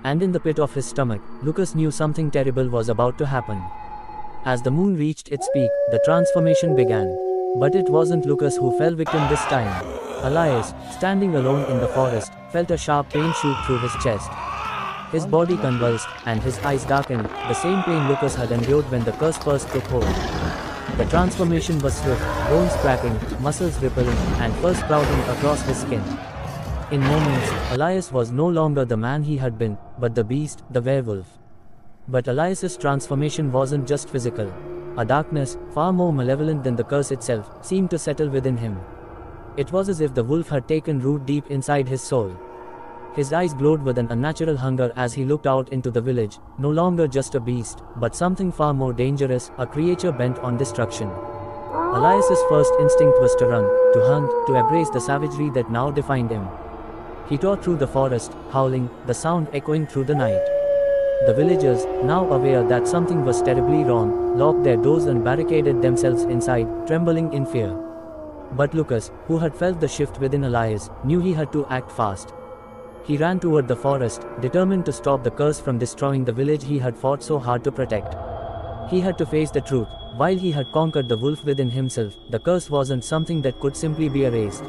And in the pit of his stomach, Lucas knew something terrible was about to happen. As the moon reached its peak, the transformation began. But it wasn't Lucas who fell victim this time. Elias, standing alone in the forest, felt a sharp pain shoot through his chest. His body convulsed, and his eyes darkened, the same pain Lucas had endured when the curse first took hold. The transformation was swift, bones cracking, muscles rippling, and fur sprouting across his skin. In moments, Elias was no longer the man he had been, but the beast, the werewolf. But Elias's transformation wasn't just physical. A darkness, far more malevolent than the curse itself, seemed to settle within him. It was as if the wolf had taken root deep inside his soul. His eyes glowed with an unnatural hunger as he looked out into the village, no longer just a beast, but something far more dangerous, a creature bent on destruction. Elias's first instinct was to run, to hunt, to embrace the savagery that now defined him. He tore through the forest, howling, the sound echoing through the night. The villagers, now aware that something was terribly wrong, locked their doors and barricaded themselves inside, trembling in fear. But Lucas, who had felt the shift within Elias, knew he had to act fast. He ran toward the forest, determined to stop the curse from destroying the village he had fought so hard to protect. He had to face the truth. While he had conquered the wolf within himself, the curse wasn't something that could simply be erased.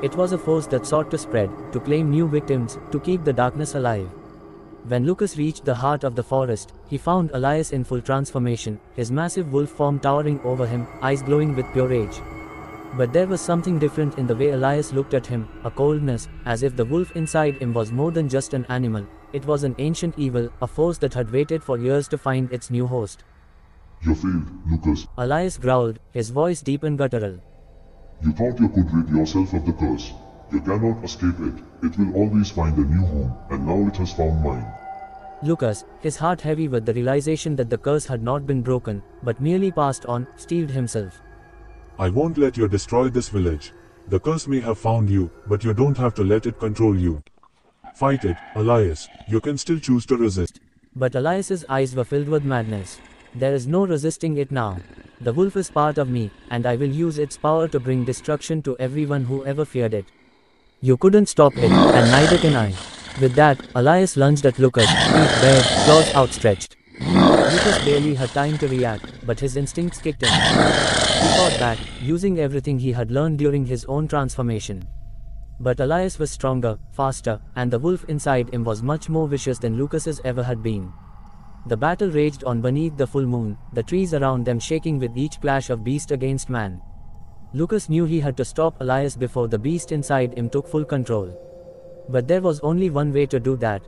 It was a force that sought to spread, to claim new victims, to keep the darkness alive. When Lucas reached the heart of the forest, he found Elias in full transformation, his massive wolf form towering over him, eyes glowing with pure rage. But there was something different in the way Elias looked at him, a coldness, as if the wolf inside him was more than just an animal. It was an ancient evil, a force that had waited for years to find its new host. You failed, Lucas. Elias growled, his voice deep and guttural. You thought you could rid yourself of the curse. You cannot escape it. It will always find a new home, and now it has found mine. Lucas, his heart heavy with the realization that the curse had not been broken, but merely passed on, steeled himself. I won't let you destroy this village. The curse may have found you, but you don't have to let it control you. Fight it, Elias. You can still choose to resist. But Elias's eyes were filled with madness. There is no resisting it now. The wolf is part of me, and I will use its power to bring destruction to everyone who ever feared it. You couldn't stop it, and neither can I. With that, Elias lunged at Lucas, teeth bared, claws outstretched. Lucas barely had time to react, but his instincts kicked in. He fought back, using everything he had learned during his own transformation. But Elias was stronger, faster, and the wolf inside him was much more vicious than Lucas's ever had been. The battle raged on beneath the full moon, the trees around them shaking with each clash of beast against man. Lucas knew he had to stop Elias before the beast inside him took full control. But there was only one way to do that.